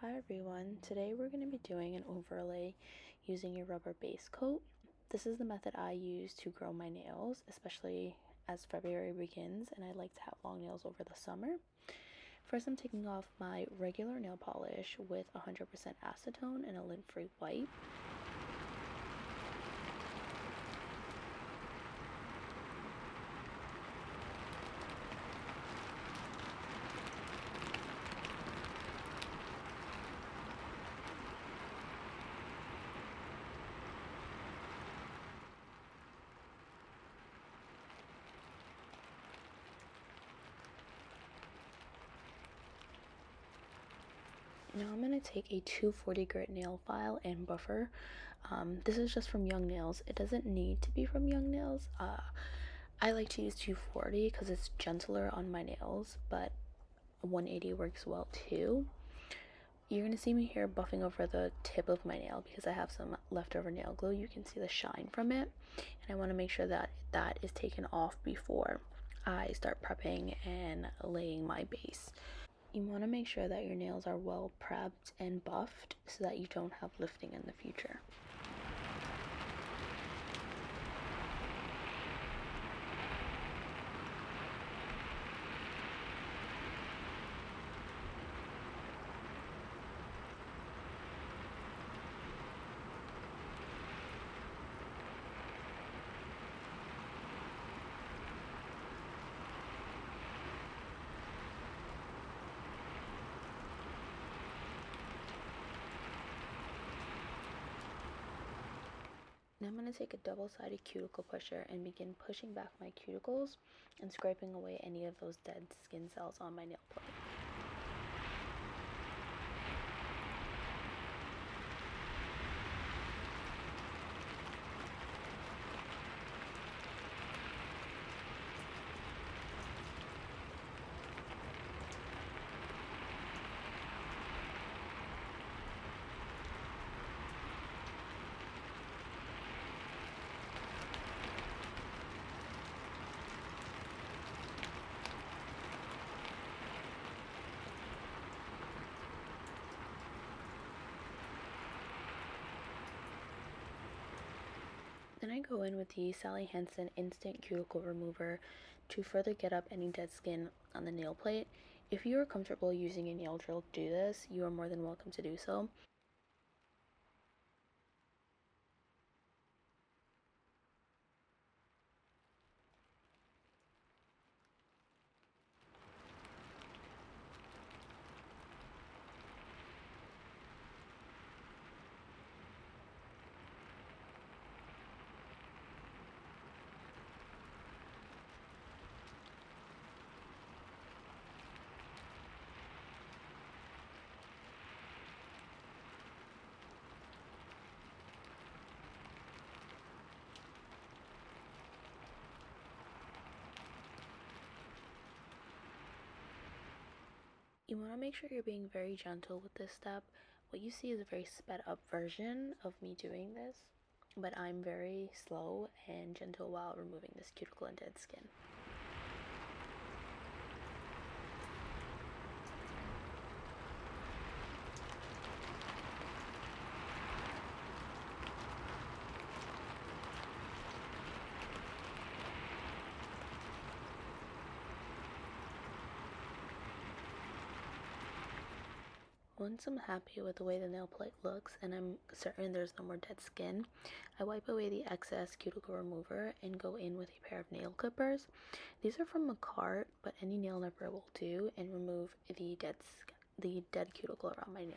Hi everyone, today we're going to be doing an overlay using a rubber base coat. This is the method I use to grow my nails, especially as February begins and I like to have long nails over the summer. First, I'm taking off my regular nail polish with 100% acetone and a lint-free wipe. Now I'm going to take a 240 grit nail file and buffer. This is just from Young Nails. It doesn't need to be from Young Nails. I like to use 240 because it's gentler on my nails, but 180 works well too. You're going to see me here buffing over the tip of my nail because I have some leftover nail glue. You can see the shine from it, and I want to make sure that that is taken off before I start prepping and laying my base. You want to make sure that your nails are well prepped and buffed so that you don't have lifting in the future. Now I'm going to take a double-sided cuticle pusher and begin pushing back my cuticles and scraping away any of those dead skin cells on my nail plate. Then I go in with the Sally Hansen Instant Cuticle Remover to further get up any dead skin on the nail plate. If you are comfortable using a nail drill to do this, you are more than welcome to do so. You want to make sure you're being very gentle with this step. What you see is a very sped up version of me doing this, but I'm very slow and gentle while removing this cuticle and dead skin. Once I'm happy with the way the nail plate looks and I'm certain there's no more dead skin, I wipe away the excess cuticle remover and go in with a pair of nail clippers. These are from a cart, but any nail nipper will do, and remove the dead cuticle around my nail.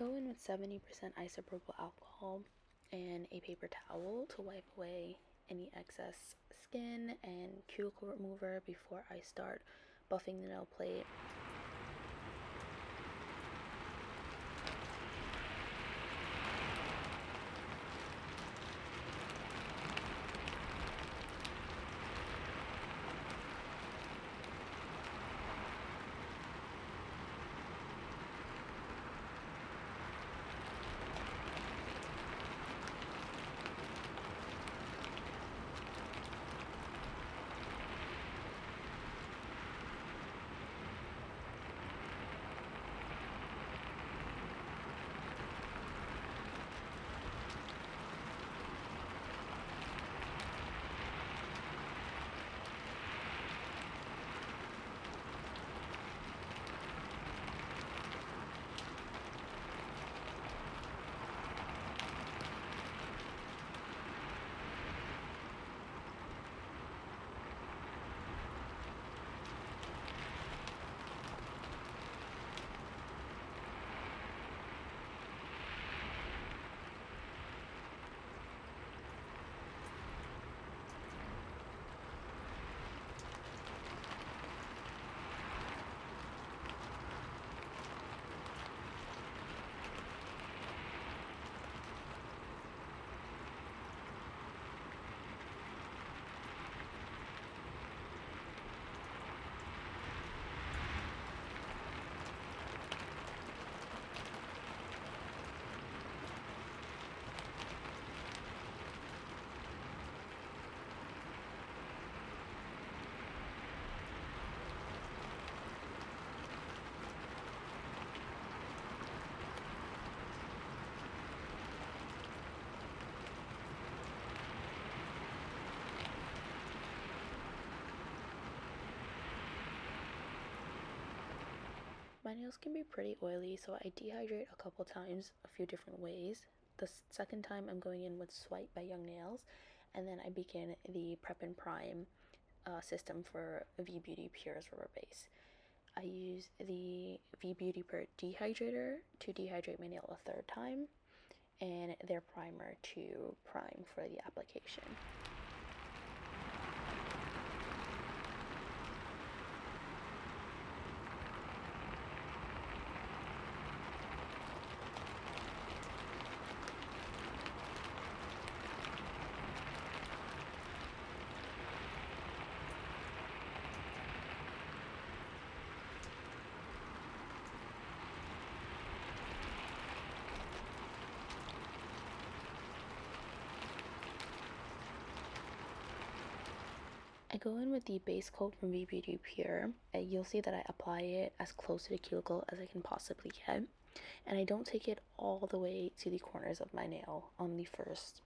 go in with 70% isopropyl alcohol and a paper towel to wipe away any excess skin and cuticle remover before I start buffing the nail plate. My nails can be pretty oily, so I dehydrate a couple times, a few different ways. The second time I'm going in with Swipe by Young Nails, and then I begin the Prep and Prime system for V Beauty Pure's rubber base. I use the V Beauty Pure dehydrator to dehydrate my nail a third time, and their primer to prime for the application. I go in with the base coat from V Beauty Pure. You'll see that I apply it as close to the cuticle as I can possibly get, and I don't take it all the way to the corners of my nail on the first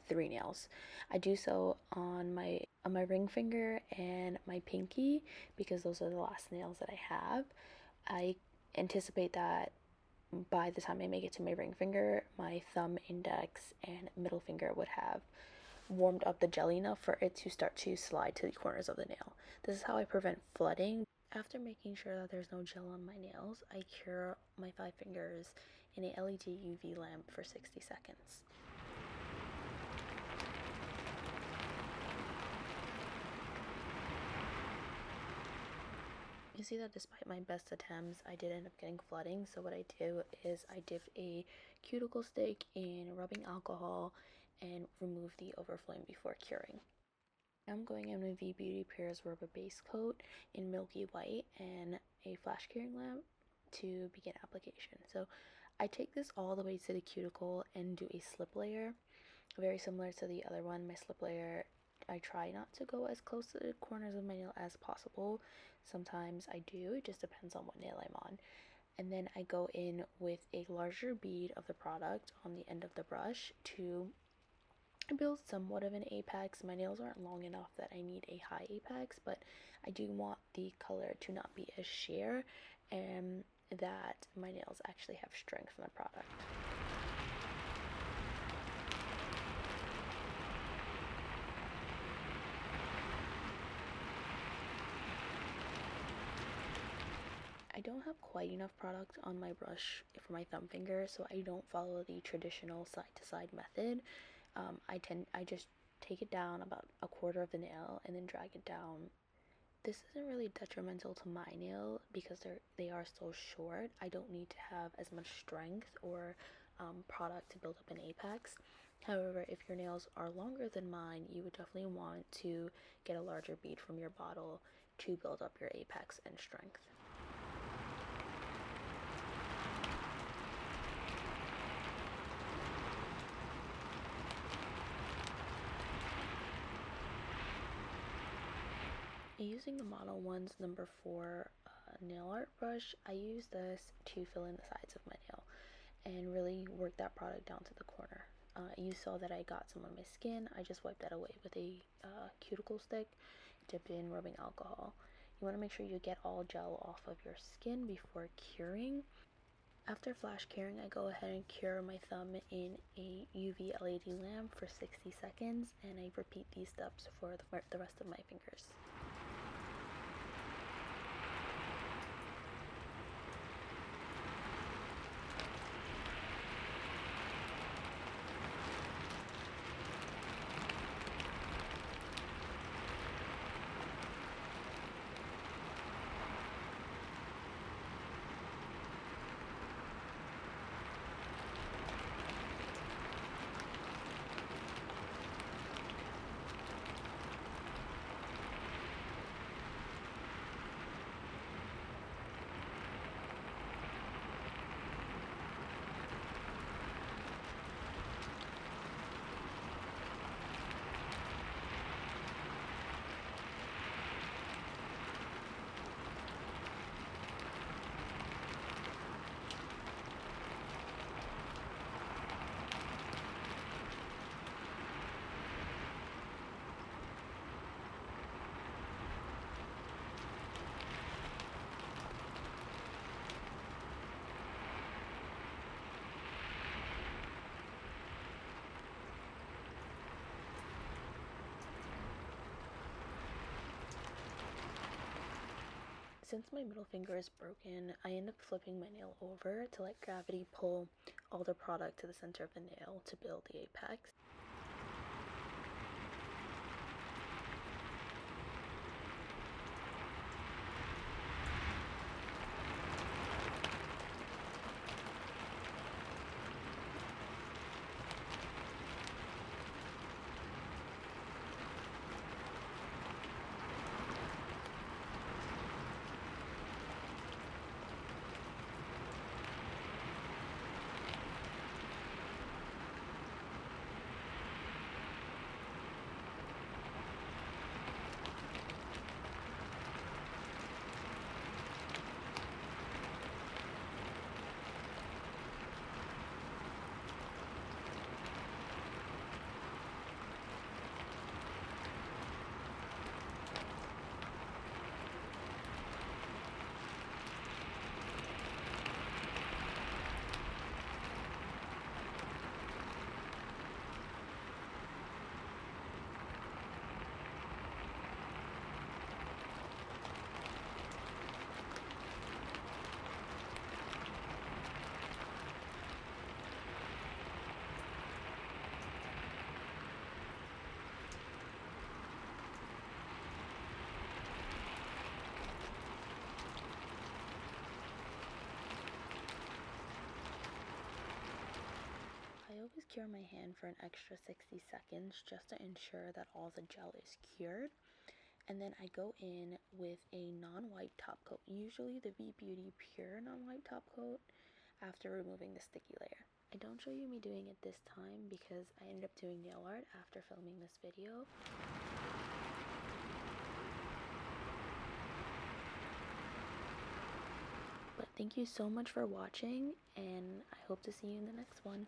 three nails. I do so on my ring finger and my pinky because those are the last nails that I have. I anticipate that by the time I make it to my ring finger, my thumb, index, and middle finger would have warmed up the jelly enough for it to start to slide to the corners of the nail. This is how I prevent flooding. After making sure that there's no gel on my nails, I cure my 5 fingers in a LED UV lamp for 60 seconds. You see that despite my best attempts, I did end up getting flooding, so what I do is I dipped a cuticle stick in rubbing alcohol and remove the overflowing before curing. I'm going in with V Beauty Pure's rubber base coat in milky white and a flash curing lamp to begin application. So I take this all the way to the cuticle and do a slip layer, very similar to the other one. My slip layer, I try not to go as close to the corners of my nail as possible. Sometimes I do, it just depends on what nail I'm on. And then I go in with a larger bead of the product on the end of the brush to build somewhat of an apex. My nails aren't long enough that I need a high apex, but I do want the color to not be as sheer and that my nails actually have strength in the product. I don't have quite enough product on my brush for my thumb finger, so I don't follow the traditional side-to-side method. I just take it down about a quarter of the nail and then drag it down. This isn't really detrimental to my nail because they are so short. I don't need to have as much strength or product to build up an apex. However, if your nails are longer than mine, you would definitely want to get a larger bead from your bottle to build up your apex and strength. Using the Model 1's number 4 nail art brush, I use this to fill in the sides of my nail and really work that product down to the corner. You saw that I got some on my skin. I just wiped that away with a cuticle stick dipped in rubbing alcohol. You want to make sure you get all gel off of your skin before curing. After flash curing, I go ahead and cure my thumb in a UV LED lamp for 60 seconds, and I repeat these steps for the rest of my fingers. Since my middle finger is broken, I end up flipping my nail over to let gravity pull all the product to the center of the nail to build the apex. I always cure my hand for an extra 60 seconds just to ensure that all the gel is cured. And then I go in with a non-wipe top coat, usually the V Beauty Pure non-wipe top coat, after removing the sticky layer. I don't show you me doing it this time because I ended up doing nail art after filming this video. But thank you so much for watching, and I hope to see you in the next one.